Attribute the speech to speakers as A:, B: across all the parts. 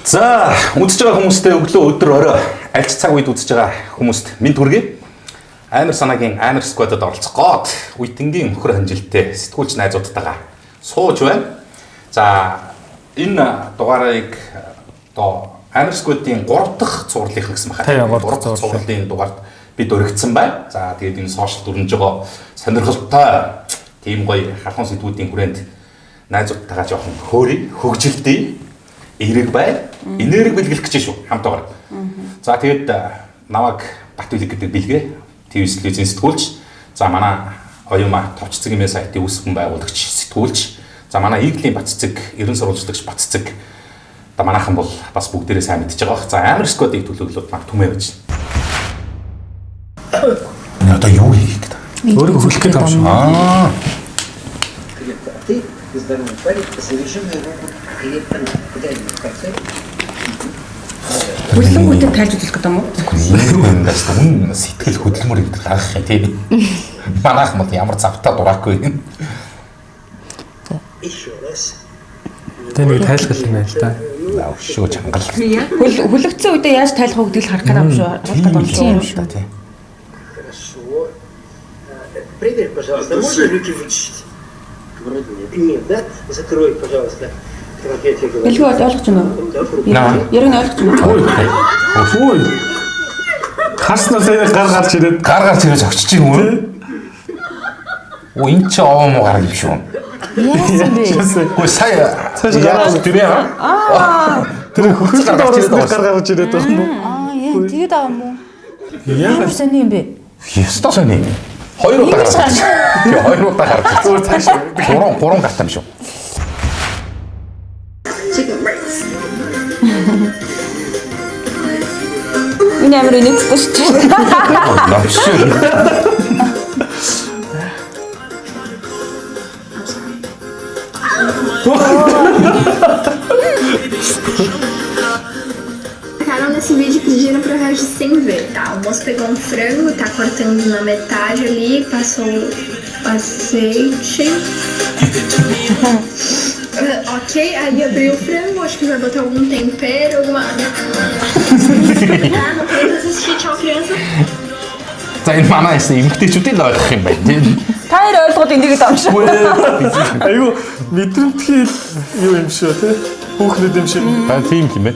A: За, үзэж байгаа хүмүүстээ өглөө өдөр орой аль ч цаг үед үзэж байгаа хүмүүст минь төргий. Амар санаагийн амар сквадад оролцох гээд үеийнгийн мөхөр ханжилттай сэтгүүлч найзуудтайгаа сууж байна. За, энэ дугаарыг одоо амар сквадын 3 дахь цувралынх гэсэн байна. 3 дахь цувралын дугаард бид өргөцсөн байна. За, тэгээд энэ сошиал дүрмж байгаа сонирхолтой тийм гоё халуун сэтгүүдийн хүрээнд найзуудтайгаа жоохон хөөрий, хөгжилтэй эрэг бай, энерги бэлгэлэх гэж шүү хамтаагаар. За тэгээд намайг Батүлэг гэдэг бэлгээ ТV телевизийн сэтгүүлч. За манай оюума товч цэгийн сайтын үүсгэн байгуулагч сэтгүүлч. За манай Иглийн Баццэг, ерөн сурвалжлагч Баццэг. Одоо манайхан бол бас бүгдээрээ сайн мэдж байгаа. За амар сквадыг төлөвлөлөд маань түмээ байж байна. Одоо юу хийх гэдэг? Өөрөө хөлөх гэдэг юм шүү.
B: Хүлэнгүүтээ тайлж үзэх гэдэг юм уу?
A: Эндээс үнэн сэтгэл хөдлөмөр гэдэг таах юм тийм. Манайх мод ямар завтаа дураагүй юм.
C: Тэ нэг тайлгал юм байна л да.
A: Шүү чангал.
B: Хүлэгцэн үедээ яаж тайлах вэ гэдгийг харах гэдэг юм шүү.
A: Тийм шүү тийм.
D: Проверь, пожалуйста, можно руки вычистить? Нет, да? Закрой, пожалуйста.
B: Бэлгүй ойлгож байна уу? Яг нь ойлгож байна.
A: Ой.
C: Хаснаас гар гарч ирээд
A: зогсож юм уу? Оо энэ ч овоо муу гараг юм шүү.
B: Яасан бэ?
A: Ой сая
C: гараад
A: тэр яа?
C: тэр хөхөж доороос гар гарч ирээд байгаа юм уу?
B: Яа, тэгээд байгаа юм уу?
C: Яа
B: сони юм бэ?
A: Ястаа сони. Хоёр удаа гарч. Тэгээ хоёр удаа гарч.
C: Зүгээр цааш.
A: Гурван гарт юм шүү.
B: Энэ амар нэгтэй шүү.
E: Carol, nesse vídeo pediram pra eu reagir sem ver, tá? O moço pegou um frango, tá cortando na metade ali, passou o azeite. Ok, aí abriu o frango, acho que vai botar algum tempero, alguma... Ah, não precisa assistir, tchau criança.
A: За энэ манай эмэгтэйчүүдийн л ойлгох юм байна.
B: Та хоёр ойлгоод энийг дам шүү.
C: Айгу мэдрэмтгий юу юм шүү те. Хүүхнүүд юм шиг.
A: Та тийм юм бэ?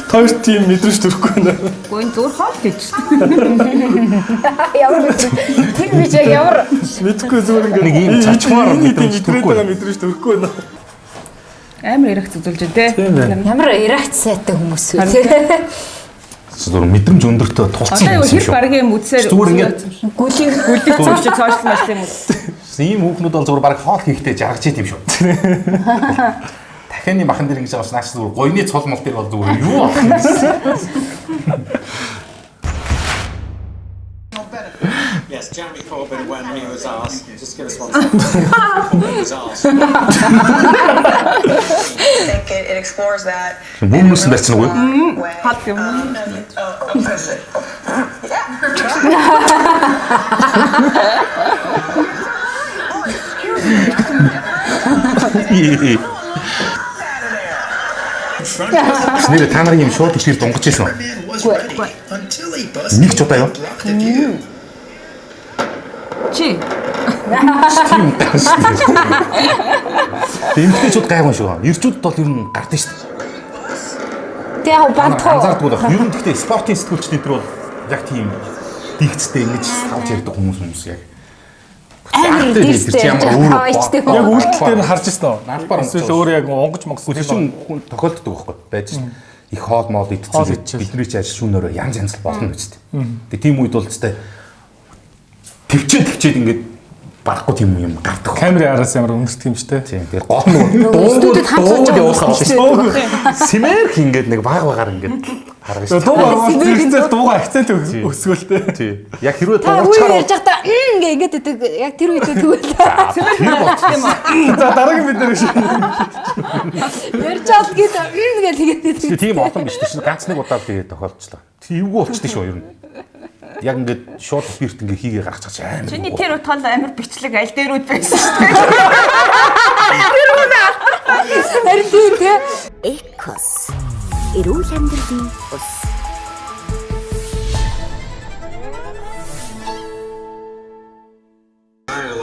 C: Хоёр тийм мэдрэмж төрөхгүй байна.
B: Гүн зур хоол гэж. Ямар тэр биш яг ямар
C: Мэдхгүй зүгээр ингээд
A: Нэг ийм цачмаар
C: мэдрэмж төрөхгүй байна.
B: амар ярих зүзүүлж дээ.
F: Ямар реакц сайтай хүмүүс үү те.
A: Зүгээр мэдрэмж өндөртөө тулцсан
B: Одоо
A: юм
B: хэр
A: шүү.
B: баргийн үдсээр
A: Зүгээр ингээд
B: гүлийг цогч цоошлол маш юм уу?
A: ийм хүүхнүүд бол зүгээр баг хоол хийхдээ жаргаж идэв шүү. Дахианы махан дээр ингэж авах наач зүгээр гойны цол молтыг бол зүгээр юу болох юм бэ?
G: Yes, Jeremy Corbyn when he was asked. Just give us one second. When he was asked.
H: I think it explores that.
A: Хүмүүс байсан уу?
B: Хат юм. Нэр та нарын юм шууд ихэр дунгаж ирсэн үү? Нэг ч удаа юу? Чи
A: Тийм даас. Эмэгтэйчүүд гайван шүү. Ирчүүд бол ер нь гардаг шүү.
F: Тэ яг бантхуу.
A: Анзаардгүй байх. Ер нь гэхдээ спортын сэтгүүлчдийн төр бол яг тийм дигцтэй ингэж тавж ярьдаг хүмүүс яг.
F: Амар дийстэй.
A: Яг
C: Яг үйлдэл дээр нь харж ирсэн үү?
A: Наалбаар
C: Эсвэл өөр яг онгоч монгос
A: Хүлшин тохиолддог байхгүй байж шин их хоол моол идчихсэн бидний ч ажил шүүнөөрөө янз янз болно гэж тийм. Тэгээ тийм үед бол зөстэй төвчээд ингээд барахгүй тийм юм гардаг.
C: Камерын араас ямар өмсдөг юм ч те.
A: Тийм. Тэгээ гол нь
F: Студид хамтарч
A: явуулсан шүү. Симэрх ингээд нэг баг-багаар ингээд харагч.
C: Дуугаа акцент өсгөөл те.
A: Тийм. Яг хэрвээ
F: Та үе
A: дуурчаар
F: ярьж байхдаа ингээд идэг яг тэр үедээ тэгвэл.
C: За дараагийн бид нэр шиг.
F: Ярьж чад гэдэг ингээд тэгээд
A: тийм олон биш тийм ганц нэг удаа тэгээд тохиолдчихлоо. Эвгүй болчтой шүү ер нь. Яг ингээд шууд бирт ингээ хийгээ гаргаж байгаа амар.
B: Чиний тэр утгаал амар бичлэг аль дээрүүд байсан шүү дээ. Харин тийм.
I: Экос. Эрүүл амьдралын ус.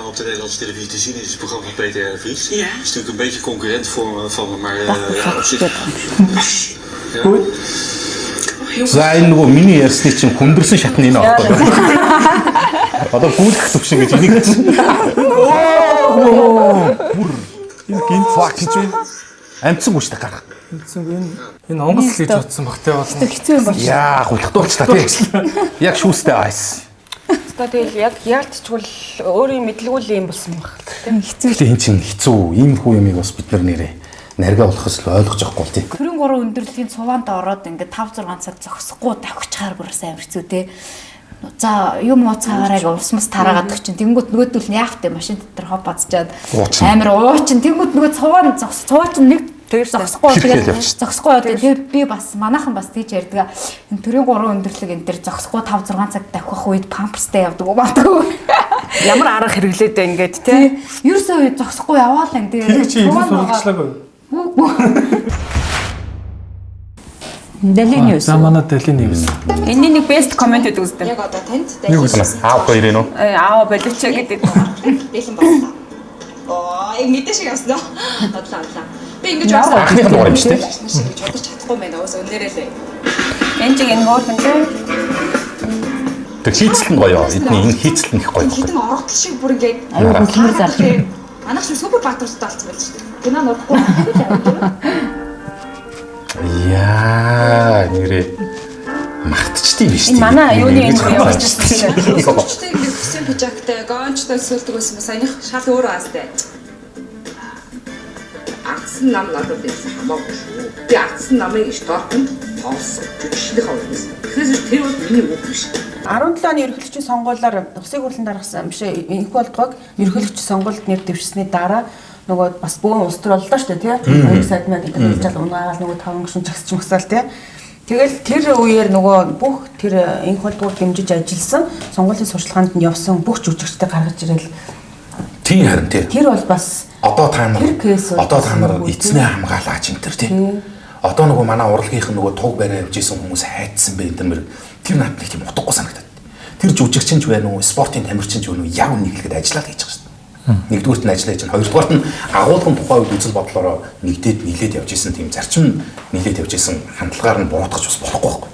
J: Op de Nederlandse televisie te zien is het programma Peter R. de Vries. Ja. Het is natuurlijk een beetje concurrent van me, maar op zich.
A: За энэ нөгөө миний ярьсны чинь хүндэрсэн шатны нэ аахгүй. Одоо гүйлэх төвшин гэж энийг хэлсэн. Бүр энэ гинт фак гэж амцсан гүштэй гарах.
C: Энэ онгоц л гэж бодсон баг те болно.
B: Хэцүү юм байна.
A: Яа гуйлхдуулчлаа тий. Яг шүүстэй айс.
B: Тэгэл яг яалтчгүй өөрийн мэдлгүүл юм болсон баг.
A: Хэцүү. Тэгээ эн чинь хэцүү. Ийм хүү юмыг бас бид нар нэрээ наргаа болохоос л ойлгож авахгүй тий.
F: 43 өндөрлөгийн цуваанд ороод ингээд 5 6 цаг зогсохгүй давхичаар бүр амар хэцүү тий. За юм уу цагаараа усмас тараагаад өгчин. Тэнгүүт нөгөөдөл нь яахтай машин дотор хов бацчаад амар уучин. Тэнгүүт нөгөө цуваач нэг тэр зогсохгүй тэгээд зогсохгүй тэгээд би бас манайхан бас тийж ярьдаг. Энэ төрийн 3 өндөрлөг энэ төр зогсохгүй 5 6 цаг давхих үед памперстай явдаг уу баатгүй.
B: Ямар арга хэрэглээд байна ингээд тий.
F: Ерөөсөө зогсохгүй яваал энэ
C: Тэр чи илүү сургачлаагүй.
F: Далийн ньюс.
C: За манай далийн ньюс.
B: Энэний нэг best comment гэдэг үстэй.
K: Яг одоо танд
A: Юу гэсэн аав хоёр энэ үү?
B: Аа боловч гэдэг.
K: дэлэн байна. Яг мэдээ шиг авсан уу? Бодлоо. Би ингэж авсан.
A: Анхны дугаар юм шүү дээ.
K: Гэж бодож чадахгүй байна. Уус өнөрөө л.
B: Энэ чинь энэ хөөрхөн тий.
A: Тэр хийцэл нь гоё. Эдний энэ хийцэл нь их гоё.
K: Хитэн орогдол шиг бүр ингээд
F: аюу хөдөлмөр зарж.
K: Манайх шиг супер баатартай болсон байж шүү дээ. Кино нурахгүй.
A: Яа, нэрээ мартчдээ биш
B: тийм. Энэ манай юуны энэ явж ирсэн.
K: Өчтөй ингээд хүссэн пижактай, гончтой суулдаг байсан ба саяных шал өөрөө аастай. Атсан нам надад байсан хамаагүй шүү. Би атсан намыг иш доортон тоолсон. Жүжигчдийн хавраас. Тэгэхээр тэр бол миний үг биш.
B: 17 оны ерөнхийлөгчийн сонгуулиар усыг хурлан даргасан биш энх болдгог ерөнхийлөгч сонгуульд нэр дэвшсэний дараа нөгөө бас бөөн улс төр боллоо шүү дээ тий. Хоёр сайд маань гэдэг хэлж чад унаагаад нөгөө 5 гишүүн чагсч мгсаал тий. Тэгэл тэр үеэр нөгөө бүх тэр энх болдгог дэмжиж ажилласан сонгуулийн сурчлаганд нь явсан бүх жүжигчтэй гаргаж ирэл.
A: Тийм харин тий.
B: Тэр бол бас
A: одоо та нар эцнээ хамгаалаач энэ төр тий. Одоо нөгөө манай урлагийнх нь нөгөө туг барай явж исэн хүмүүс хайцсан бэ энэ мөр тэр надад нэг тийм утгагүй санагдаад. Тэр жүжигчин ч байна уу, спортын тамирчин ч байна уу, яг нэглэхэд ажиллаад хийж байгаа шүү дээ. Нэгдүгürt нь ажиллаж чинь, хоёрдугаарт нь агуулгын тухай үед үзэл бодлороо нэгдээд нийлээд явж исэн тийм зарчим нийлээд явж исэн хандлагаар нь буруутгах бас болохгүй байхгүй.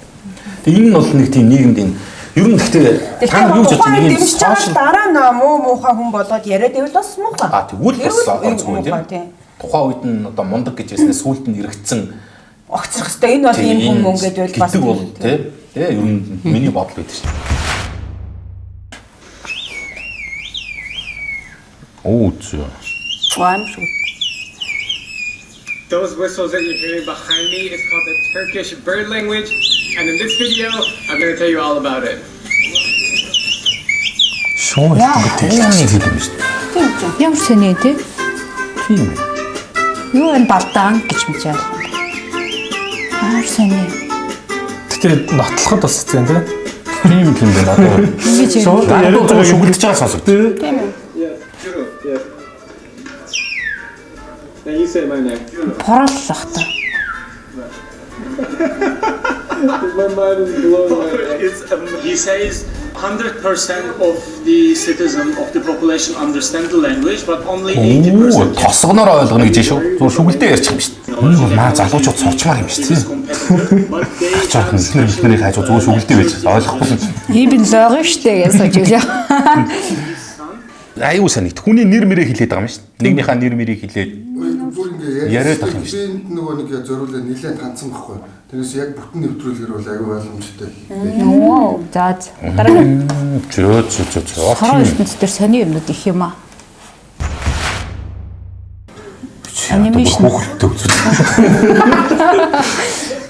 A: Тэгээ энэ нь бол нэг тийм нийгэмд энэ ер нь гэхдээ та юу гэж бодож нэг
B: дэмжиж дараа нь муу муухай хүн болоод яриад ивэл бас муухай.
A: Тэгвэл бас онцгүй тийм. Тухайн үед нь одоо мундаг гэж яснаа сүулт нь эргэцсэн
B: огцрох хэвээр энэ бол юм хүн мөн гэж байл бас
A: тийм. Ер нь миний бодол байдаг шүү дээ. Oh,
B: I'm sure.
L: Those whistles that you're hearing behind me is called the Turkish bird language, and in this video, I'm going to tell you all about it.
A: Шоу гэдэг юм шүү дээ.
F: Ямар сони тий?
A: Тийм.
F: Юу энэ бадан гэж мэдээ. Сони.
C: Тэгээ нотлоход бас зэн тий.
A: Тийм юм байна одоо.
C: Шоу яриад байгаа
A: шүглэж байгаа сонсог.
B: Тийм үү?
L: Yes. Now you say my name.
F: Хорлох та.
L: My mind is blown away. He says 100% of the citizens of the population understand the language, but only 80%.
A: Тосгоноор ойлгоно гэж шүү. Зүгээр шүглдээ ярьчих юм шүү дээ. Энэ бол маа залуучууд сурчмаар юм шүү дээ. Ачаах нь бидний хайж зүгээр шүглдээ байж ойлгохгүй.
F: Ийм логик штэ гэж сууж өглөө.
A: Аюу санагт хүний нэр мэрээ хэлээд байгаа юм шүү. Нэгнийхээ нэр мэрийг хэлээд
M: бүр ингээ
A: яриад байгаа юм шүү.
M: Энд нөгөө нэг зориулаа нэлээд ганцсан байхгүй. Тэрээс яг бүтэн нэвтрүүлгээр бол аюу боломжтой.
F: Оо, за дараагийн.
A: Зөө.
F: Хараа ертөнцийн дээр сони юмнууд их юм аа. Анимашн.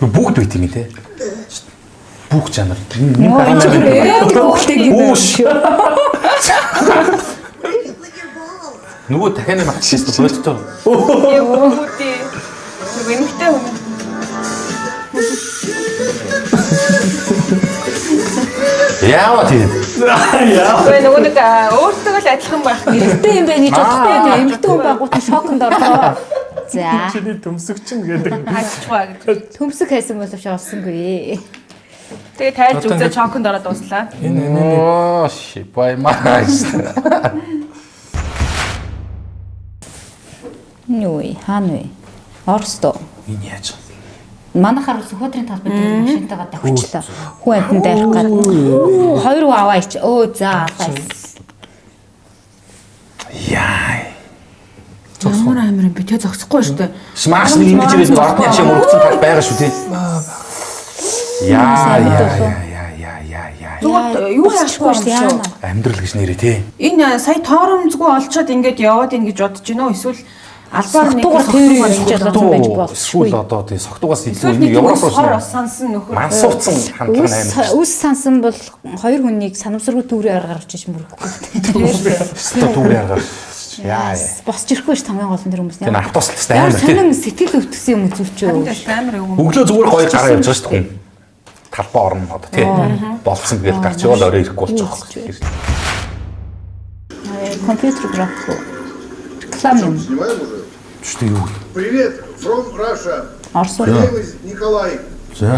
A: Бүгд байт юм те. Бүх жанр. Нөгөө дахианы матч шүү дээ болтой.
B: Юу тий. Вэмхтэй хүн.
A: Яаваа тийм.
B: Өө нөгөө нэг өөртөө л адилхан байх
F: нэртэй юм байна гэж бодохгүй тийм эмэгтэй хүн байгуут нь шоконд орлоо. За.
C: Чиний төмсөгч нь гэдэг.
B: Хачгаа гэж.
F: Төмсөг хайсан боловч олсонгүй.
B: Тэгээ тайлж үзээ шоконд ороод дуслаа.
A: Оо шипаймаас.
F: Нүи хааны. Орсто.
A: Энэ яаж?
F: Манайхаар Сүхбаатарын талбайд машинтайгаа давчихлаа. Хүн амтан дайрах гад. Хоёр хүн аваа ич. Өө за.
A: Яа.
B: Ямар амир юм бэ? Тэ зогсохгүй шүү дээ.
A: Смаш нэг ингэж ирээд ордны ачаа мөрөгцөн тал байгаа шүү тий. Яа. Юу яахгүй юм. Амьдрал гэж нэрээ тий.
B: Энэ сая тооромзгүй олцоод ингээд яваад ийн гэж бодож байна уу? Эсвэл албаар нэг
F: тээвэр хийж болсон байж болов.
A: Эсвэл одоо тий согтугаас илүү энэ Европоос
B: сансан нөхөр.
A: Мансууцсан хандлага амар.
F: Үс сансан бол хоёр хүнийг санамсаргүй түүрээр гаргаж ич мөрөхгүй.
A: Өстө түүрээр гаргаж. Яа.
F: Босч ирэхгүй ш тамийн гол тэр хүмүүс.
A: Тэр автослттай амар тий.
F: Сонин сэтгэл өвтгсөн юм зүвчөө.
B: Амар юм.
A: Өглөө зүгээр хоёр гараа явж байгаа шүү дээ. Талбай орно одоо тий. Болцсон гээд гарч явал орой ирэхгүй болчих.
F: Компьютер график. Реклам.
A: Что юу?
N: Привет from Russia.
F: Арсо.
N: My name is Nikolai.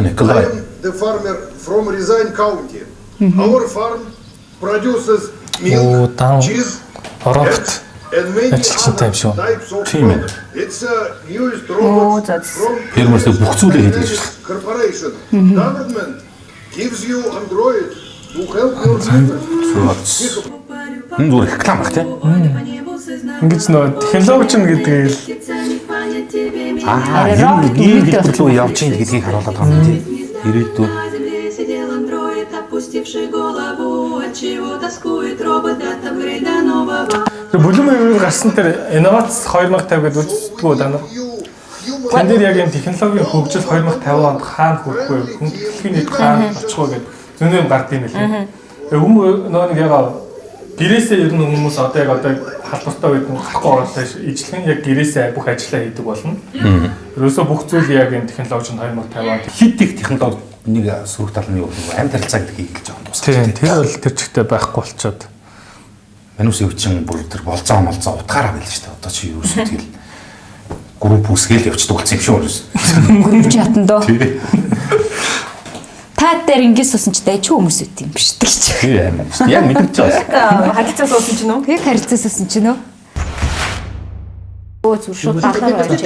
A: Николай.
N: I am the farmer from Rязань County. Our farm produces milk, cheese,
C: Орогт
N: and many
C: ажилчтай юм шүү.
N: types of
A: Тийм ээ.
N: products. It's a used robot from
A: Фермерс бүх зүйлийг хийдэг шүү.
N: corporation. Government gives you Android to help your business.
A: Энэ зүгээр реклам баг тий.
C: Ингэж нөө технологич нь гэдэг л
A: ийм хэлбэр рүү явж ийн гэдгийг харуулдаг юм тий. Ирээдүйн
C: Бүлэм гарсан тэр инновац 2050 гэдэг үзтгүү даа. Тэн дээр яг юм технологийн хөгжил 2050 онд хаана хүрэх вэ? Хүндлэгийн нийт хаана очих вэ гэдэг зөндөө юм гард юм лээ. Нөгөө нэг яг гэрээсээ ер нь хүмүүс одоо яг халдвартай үед нь гарахгүй оролцоо ижлэн яг гэрээсээ бүх ажлаа хийдэг болно. Ерөөсөө бүх зүйл яг энэ технологи нь 2050 онд
A: хит их технологи нэг сөрөг тал нь юу вэ? Амт харилцаа гэдгийг хэлж байгаа юм дуусах.
C: Тийм, тэр бол тэр чигтээ байхгүй болчиход.
A: Манус өвчин бүр тэр болцоо молцоо утгаараа байл шүү дээ. Одоо чи юу гэсэн тэгэл групп үсгээл явцдаг болсон юм шүү дээ.
F: Групп чатан доо. Та дээр ингэж суусан ч дайч хүмүүс үт юм биш үү гэж.
A: Тийм амар шүү. Яг мэдэрч байгаа.
B: Харилцаа суусан ч нөө.
F: Яг харилцаа суусан ч нөө. Оо зүр шууд талаар байж.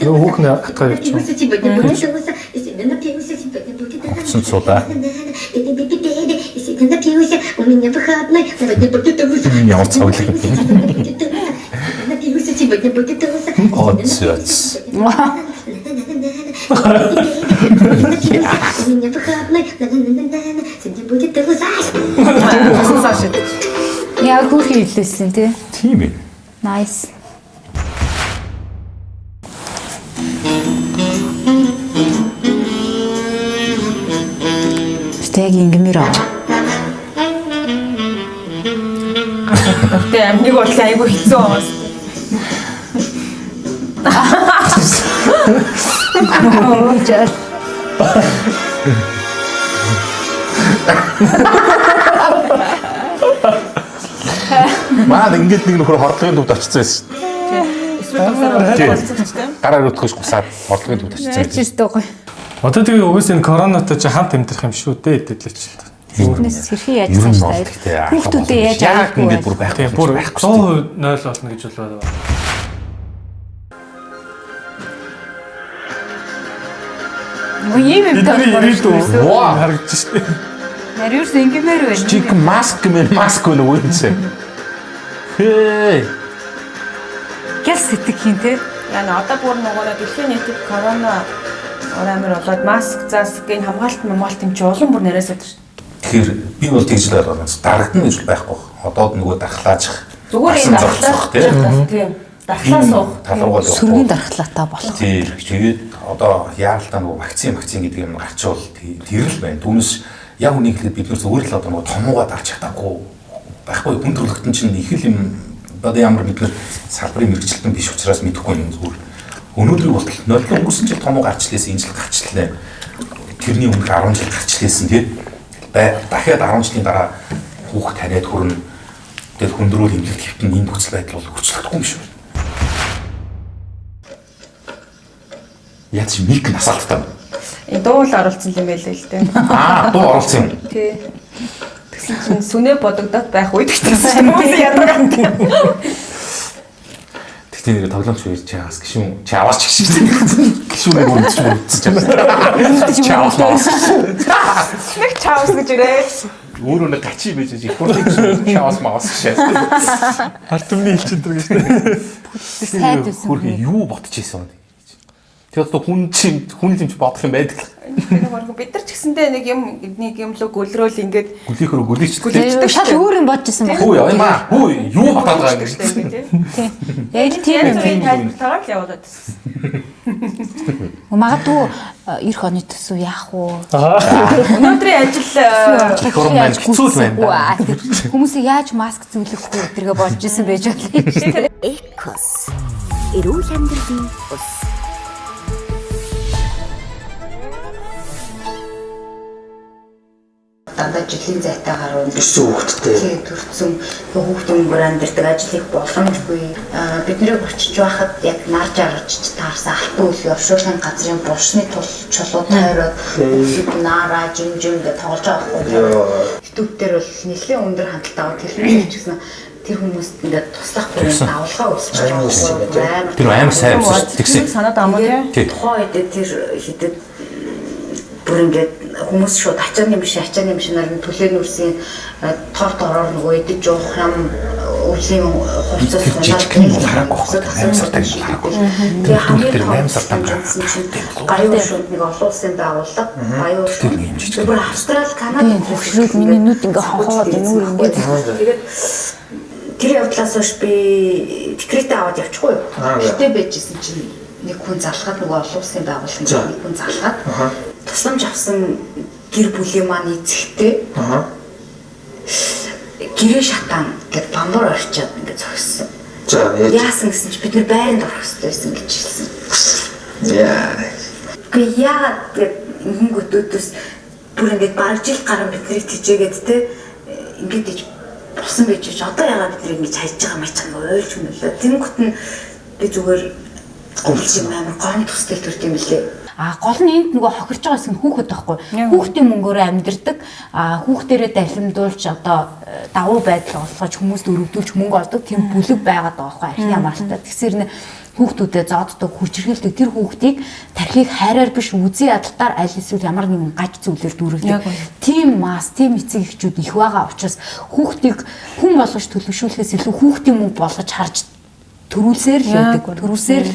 C: Хүүхнээ хатгаа явчих.
A: Сон суда. Ямар цавлаг юм. Отцоц.
F: Яа гүр хийлээсэн тий.
A: Тийм ээ.
F: Nice. Стэг ингмэр аа.
B: Тэ амиг бол айгүй хэцүү байна.
F: Жаа.
A: Маад ингэж нэг нөхөр хордлогын төвд очсон байсан.
B: Эсвэл
A: гараар өтгөж гусаад хордлогын төвд очсон.
F: Чистгүй.
C: Одоо тэгээ угсаа энэ коронатой чи хамт амьдрах юм шүү дээ хэдэлж л.
F: Фитнес хэрхэн яаж цааштай. Хүүхдүүдээ яаж авахгүй
A: ингэж бүр байхгүй.
C: Тийм бүр 100% 0 болно гэж бол.
F: Ийм юм
C: даа. Вау харагдаж штэ.
F: Нариус ингмэр байна.
A: Чик маск нөгөө үнсээ. Хээ.
F: Гэс сэтгэхийн те.
B: Яна одоо бүр нөгөө дэлхийн нийтэд корона амар болоод маск заасг ин хамгаалт юм чи улам бүр нариасаад шүү.
A: Тэгэхээр би бол тэгж л ойлгосон. Дарагдан гэж байхгүй. Одоо нөгөө дархлаачих.
B: Зүгээр энэ дархлаа тийм. Дархлаа суух.
F: Сөргийн дархлаатай болох.
A: Тийм. Тэгээд одоо яаралтай нөгөө вакцин гэдэг юм гарчвал тэр л байна. Түүнээс яг үнийг хэлээд бид зүгээр л одоо нөгөө томуугаа дарж чадаагүй байхгүй. Хүн төрөлхтөн чинь их л юм одоо ямар бид нэр салбарын мэрэгчлэн биш учраас мэдэхгүй юм зүгээр. Өнөөдөр болтол 0 өнгөрсөн жил томуу гарчлаас энэ жил гарчлаа. тэрний өмнөх 10 жил гарч ирсэн тий. Дахиад 10 жилийн дараа хүүхд таниад хүрнэ. Тэгээд хүндрүүл имлэлт хэвтэн энэ нөхцөл байдал бол хурцлагдахгүй юм шиг байна. Яа чи мик насаалттай.
B: Дуу л оруулсан юм байл л дээ.
A: Дуу оруулсан юм.
B: Тий. Тэгсэн чинь сүнээ бодогдоод байх үед гэсэн хүмүүс ядаргаат.
A: Тэгтээ нэр тоглоомч байж чаас гişүн чи аваач гişүн. Гişүнээ үнэлж үзчихэж байна.
B: Нэг чаус гэж ирээ.
A: Өөрөө нэг гачи байж их хурдан чаус маус шээ.
C: Артемний хэлчин дэр гэж.
F: Сайд үсэн.
A: Хөрхи юу бодчихсон бэ? Тэгээд хүн чимч бодох юм байдаг.
B: Бид нар ч гэсэндээ нэг юм л гөлрөөл ингээд
A: гүлийнхөрөө гүлийч.
F: Шал өөр юм бодож исэн байна.
A: Хөө яа маа. Хөө юу бодоод байгаа юм
B: бэ?
F: Тий. Яг тийм юм.
B: Тайлбарлаад явуулаад байсан.
F: Магадгүй эх оны төсөв яах вэ?
B: Өнөөдрийн ажил
A: хэцүү байна.
F: Хүмүүсийг яаж маск зөвлөх вэ гэдгээ бодож исэн байж болно.
I: Экос. Эрүүл амьдралын ус.
O: Дандаа жилийн зайтай гаруун хүүхдтэй төрсөн хүүхдийн бүр амьдардаг ажил их боломжгүй бид нэрийг очиж байхад яг нар жаргаж таарсан алтан үл явшуулгын газрын булшны тул чулуу тойроод нараа жимжимдэ тоглож байгаа байхгүй YouTube-дээр бол нэлээд өндөр хандлтаа телевизээр ч гэсэн тэр хүмүүст ингээд туслах бүрийн давлгаа үүсэж байгаа.
A: Тэр амар сайн тэгсэн.
B: Санаад амаа тий.
O: Тухайн үед тэр хитэд бүр ингээд хүмүүс шууд ачааны биш нарны түлэн үрсийн тор дороор нөгөө идэж уух юм өвлийн хувцас
A: харахгүй амьсартай харахгүй.
O: Тэгээ хамгийн амсартай гаюу шууд нэг олон улсын байгууллага гаюу бүр Австрали, Канада
F: хөвшрүүд миний нүд ингээ хонхоод нүур ингээ
O: тэгээд тэр явдлаас хойш би декретээ аваад явчихгүй юу. Гэтэ байжсэн чинь нэг хүн залхаад нөгөө олон улсын байгууллагын нэг хүн залхаад тусламж авсан гэр бүлийн маань эцэгтэй гэрээ шатаан гэдэг бамбар орчоод ингээд зогссон. Яасан гэсэн чи бид нар байранд орох хэрэгтэй байсан гэж хэлсэн. Гэхдээ яагаад ингэнгүүтээс бүр ингээд бараг жил гарan биднийг тижээгээд те ингээд иж бусан байж одоо яагаад бид ингэж хайж байгаа маяг ойлж юм болоо. Тэнгүүт нь би зүгээр гомдсон амар гомд тустай төрт юм лээ.
F: Гол нь энд нөгөө хохирж байгаа хэсэг хүүхэд байхгүй. Хүүхдийн мөнгөөрөө амьдэрдэг. Хүүхдэрээ дахимдуулж одоо давуу байдал олгож хүмүүст өрөвдүүлж мөнгө олдог тийм бүлэг байгаад байгаа байхгүй. Архи ямартай. Тэгсэр нэ хүүхдүүдэд зоддог, хүчрхийлдэг тэр хүүхдийг тархийг хайраар биш үзий ядалтаар аль эсвэл ямар нэгэн гаж зүйлээр дүүргэдэг. Тийм мас, тийм эцэг эхчүүд их байгаа учраас хүүхдийг хүн болгож төлөвшүүлэхээс илүү хүүхдийн мөнгө болгож харж төрүүлсээр л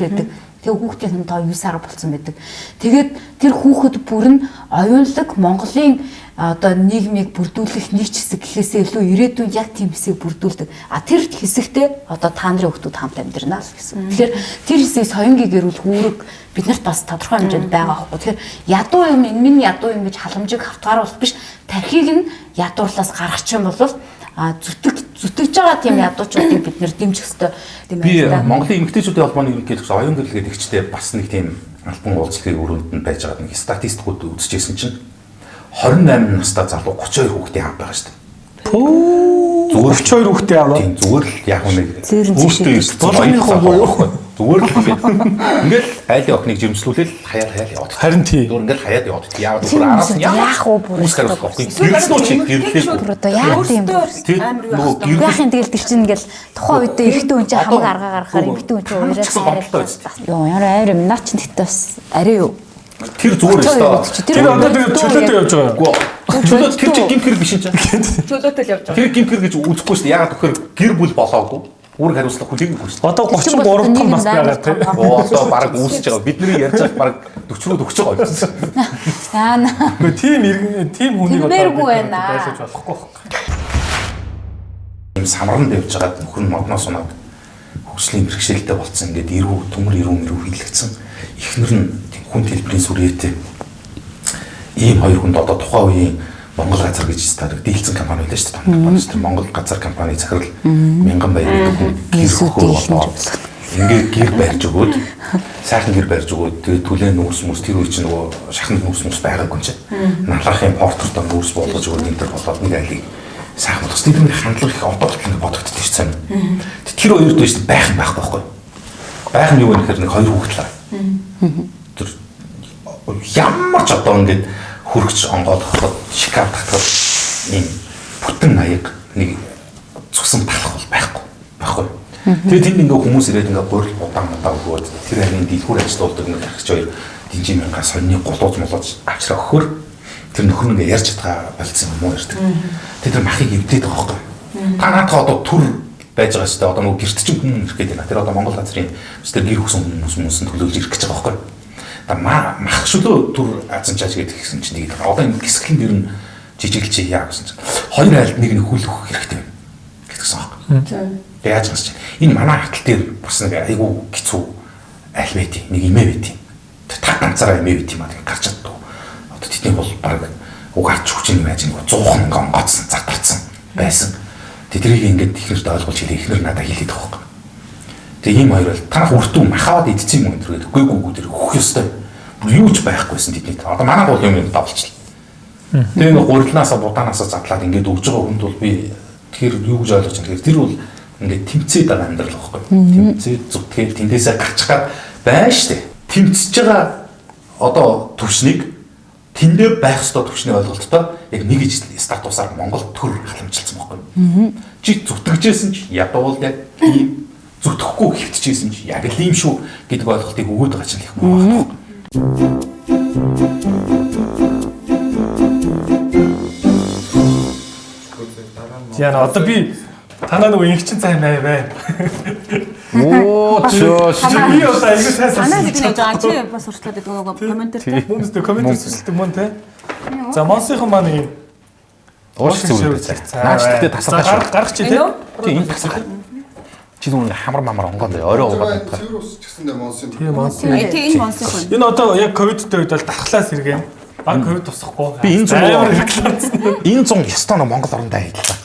F: байдаг. Тэгээ хүүхдийн тоо 9 сар болсон байдаг. Тэгээд тэр хүүхэд бүр нь оюунлаг Монголын одоо нийгмийг бүрдүүлэх нэг хэсэг гэхээсээ илүү ирээдүйн яг тийм хэсгийг бүрдүүлдэг. Тэр хэсэгтээ одоо та нарын хүүхдүүд хамт амьдрнаа л гэсэн. Тэгэхээр тэр хэсгийг соёнгийн гэрүүл үүрэг биднэрт бас тодорхой хэмжээнд байгаа байхгүй. Тэгэхээр ядуу юм энэ миний ядуу юм гэж халамжийг хавтгааруул биш. Тархийг нь ядуурлаас гаргах юм бол зүтгэж байгаа тийм ядуучуудыг бид нэр дэмжих ёстой тийм
A: байна. Би Монголын эмэгтэйчүүдийн холбооны ерөнхийлөгч оюун гэрлэгээд ихчтэй бас нэг тийм албан уулзлагын өрөөнд нь байж байгаа нэг статистикууд үзчихсэн чинь 28 настай залуу 32 хүүхдийн аав байгаа шүү дээ. Зүгээр
C: 32 хүүхдийн аав.
A: Тийм зүгээр л яг нэг өөртөө болгоны хөө зүгээр л ингээл айлын охиныг жимслүүлэл хаяал яваад.
C: Харин тий.
A: Зүгээр ингээл хаяад яваад. Яагаад бүр араас нь
F: яах вэ бүр
A: гэрэлснөө чи гэрлээ.
F: Бүр одоо яах юм бэ? Яахын тэгэл тэр чинь ингээл тухайн үедээ эрэгтэй хүн чинь хамаг аргаа гаргахаар эмэгтэй хүн чинь уураад сайраад. Йоо ямар авир юм наа чинь тэгтээ бас арай юу.
A: Тэр зүгээр өстой.
C: Тэр одоо тэгээд чөлөөтэй явж байгаа.
A: Чөлөө тэр чинь гимхэр биш юм чинь.
B: Чөлөөтэй л явж байгаа.
A: Тэр гимхэр гэж үзэхгүй шүү дээ. Ягаад гэхээр гэр бүл болоогүй. Үүрэг хариуцлага хүлээгээгүй шүү дээ.
C: Одоо 33 том бас байгаа тийм.
A: Одоо баг үүсэж байгаа. Бидний ярьж байгаа баг 40 рүү төгсөж байгаа юм.
F: Яана.
C: Тийм хүнийг
F: одоо
C: байшиж болохгүй.
A: Ийм самранд явж байгаа нөхөр нь модноос унаад хөгжлийн бэрхшээлтэй болцсон. Ингээд төмөр ирүү хилэгдсэн. Эхнэр нь хүн хэлбэрийн сүрээтэй ийм хоёр хүнд одоо тухайн үеийн Монгол газар гэж стадыг дийлцэн компани байлаа шүү дээ. Монгол газар компани захирал 1000 баяр гэдэг хүн гэр хөрөө болоод ингээд гэр барьж өгөөд сайхан гэр барьж өгөөд тэгээд түлэн нүүрс тэр үе чинь нөгөө шахны нүүрс байгаагүй чинь. Налахын портертой нүүрс болгож өгөөд энэ төр болоод нэг айлыг сайхан болгох. Тэдний хандлага их одоо л ингээд бодогддог шүү дээ. Тэр хоёрт биш байх юм байхгүй байхгүй. Байх нь юу вэ гэхээр нэг хоёр хүүхэдлээ. Тэр ямар ч одоо ингээд хөргөж онгоолгоход шикап татах ийм бүтэн наяг нэг цусан талах бол байхгүй. Тэгээд тэнд ингээ хүмүүс ирээд ингээ гурил удаан өгөөд тэр харин дэлгүүр ажилуулдаг нэг ахч хоёр динжи мянга сонины голууз молооз авчраа өгөхөр тэр нөхөр ингээ ярьж чадгаа болцсон юм уу ярьдаг. Тэр махыг эвдээд байгаа байхгүй. Та наадах одоо түр байж байгаа шүү дээ. Одоо нөгөө гэрт чинь хүн ирэх гээд байна. Тэр одоо Монгол газрын тэр гэр хүсэн хүмүүс төлөөлж ирэх гэж байгаа байхгүй. Мах шүлөө түр азанчааж гэдэг гэсэн чинь тэгээд одоо энэ гисгэн дэр нь жижиглж яа гэсэн чинь хоёр айлд нэг хүл өгөх хэрэгтэй гэсэн байна. Яаж гэж чинь энэ манай хатал дээр бас нэг айгүй хэцүү аль байт нэг имээ байт юм. Та ганцаараа имээ байт юм аа гарч чаддаг. Одоо тэдний бол баг угаарч хүчний байж нэг 100 ингээ онгоцсон зартарсан байсан. Тэдрийг ингээд ихнэрт ойлгуулж хэлээ ихнэр надад хэлээд байгаа юм. Тэгээ ийм хоёр бол танах үртүү махаад идчихсэн юм өндөр гэдэг. Үгүй тэр өөх ёстой. Юу ч байхгүйсэн тэдний. Одоо манай гол юм давлчлаа. Тэгээ нэг гурилнаасаа будаанасаа задлаад ингээд өгж байгаа хүнд бол би тэр юу гэж ойлгож байна. Тэр бол ингээд тэмцээд байгаа амьдрал байхгүй. Тэмцээд зүтгэл тэндээсээ гарчих гад байна штэ. Тэмцэж байгаа одоо төвшнийг тэндээ байх ёстой төвшний ойлголттой яг нэг ижил статусаар Монгол төр халамжилсан байхгүй. Чи зүтгэжсэн чи ядуул яг ийм зүтгэхгүй хэвтчихсэн чи яг л ийм шүү гэдэг ойлголтыг өгөөд байгаа ч их муу байна.
C: Яна одоо би танаа нөгөө ингэчин цай байна.
A: Оо чоо.
C: Би одоо ингэ сайн
B: танаа гэдэг нэг жаа чи бас сурчлаад байдаг нөгөө комментэр те.
C: Хүмүүст комментэр сүлдэг мөн те. За монсынхан маань юм.
A: Ууш зүйл үү. Наач тэгтээ тасалгаш.
C: Гарах чи те.
A: Тийм энэ тасалгаа. Чи нүг хамар мамар онгонд орой угаад байдаг.
M: Тэр ус ч гэсэндээ монсын.
C: Тийм монсын.
B: Тийм энэ монсын.
C: Энэ одоо яг ковидтэй үед бол дархлаас иргэн. Баг ковид тусахгүй.
A: Би энэ 100 ёстой нэг Монгол орондоо хийлээ.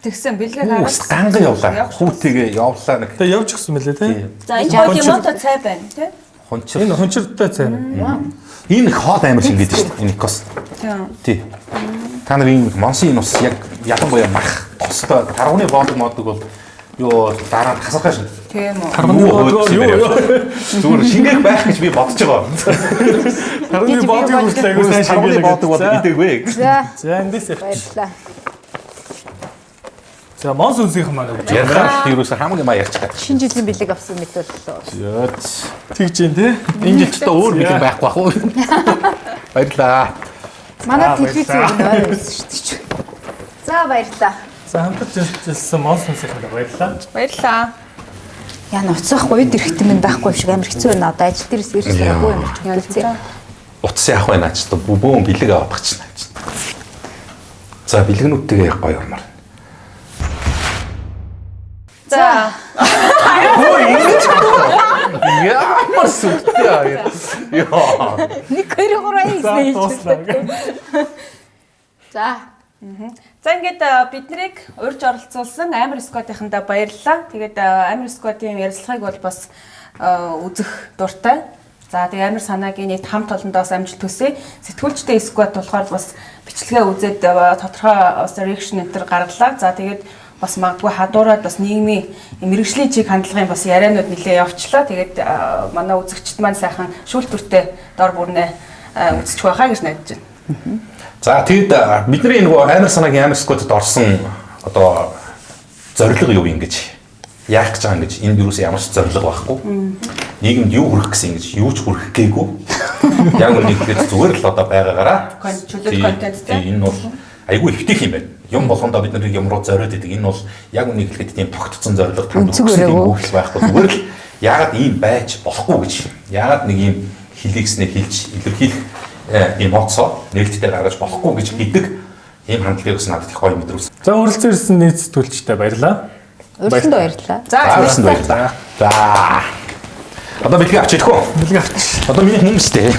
B: Тэгсэн бэлгээ гараад
A: ганган явлаа. Хүүтэйгээ явлаа нэг.
C: Тэгээ явж гисэн мөлий те.
B: За энэ Покемонто цай байна те.
C: Хончир. Энэ хончиртай цай.
A: Энэ хоод амар шингээд шүү дээ. Энэ кос. Тий. Та нар энэ монсын ус яг ялангуяа мах тостой таргууны боодог моддаг бол юу дараа нь хасархаа шин.
B: Тийм үү.
C: Таргууны боодог юу.
A: Зүгээр шингээх байх гэж би бодож байгаа.
C: Таргууны боодог хүртэл айгуу сайн шингээд
A: боодог бол идэгвэ.
C: За эндээс явчихлаа. За монс үнсийнх маань гэж.
A: Ярах юусэн хамгийн маа ярьчих.
F: Шинэ жилийн бэлэг авсан мэт боллоо.
C: Яач. Тэгж जैन тий.
A: Энэ жил ч өөр бэлэг байхгүй бах уу. Баярлаа.
F: Манай телевиз өөрөө байсан шүү дээ. За баярлаа.
C: За хамтарч ажилласан монс үнсийнх маань баярлаа.
B: Баярлаа.
F: Яна уцсахгүй үед ирэхтэн минь байхгүй шиг амар хэцүү байна. Одоо ажил дээрээс ирж байгаагүй юм шиг хэлцээ.
A: Утас яах вэ наач та бөөн бэлэг авах гэж наач. За бэлгэнүүдтэйгээ гоё юмар.
B: За.
A: Ой ингэж ямар сүттэй аа. Яа.
F: Нэг хоёр гурван хэлсэн. За.
B: За ингээд биднийг урьж оролцуулсан Амар Сквотынхандаа баярлалаа. Тэгээд Амар Сквотын ярилцлагыг бол бас үзэх дуртай. За тэгээд Амар санаагийн нийт хамт олондоос амжилт төсөө. Сэтгүүлчтэй Сквот болохоор бас бичлэгээ үзээд тодорхой бас реакшн энэ төр гаргалаа. За тэгээд бас магадгүй хадуураад бас нийгмийн мэрэгжлийн чиг хандлагын бас яриануд нэлээ явчлаа. Тэгээд манай үзэгчд маань сайхан шүүл төртэй дор бүрнээ үзчих байхаа гэж найдаж байна.
A: За тэгэд бидний нөгөө Амар санаагийн Амар Сквотод орсон одоо зорилго юу юм гэж яах гэж байгаа юм гэж энэ вирус ямар ч зорилго байхгүй. Нийгэмд юу хүрэх гэсэн ингэж юу ч хүрэх гээгүй. Яг үнийг хэлээд зүгээр л одоо байгаагаараа
B: чөлөөт контент
A: тийм энэ бол айгүй ихтэй юм байна. Юм болгондоо бид нарыг юм руу зориод идэг. Энэ бол яг үнийг хэлэхэд тийм тогтцсон зорилго танд өгсөн юм үйл байхгүй. Зүгээр л яагаад ийм байж болохгүй гэж. Яагаад нэг ийм хэлийгснээ хэлж илэрхийлэх эмоцоо нээлттэй гаргаж болохгүй гэж гэдэг ийм хандлагыг бас надад их гоё мэдрүүлсэн.
C: За өрөлцөн ирсэн нийт сэтгүүлчтэй баярлалаа.
F: Өрсөндөө баярлалаа.
B: За
A: өрсөнд баярлалаа. За. Одоо бэлгээ авч идэх үү?
C: Бэлгээ авч.
A: Одоо миний хүмүүстэй.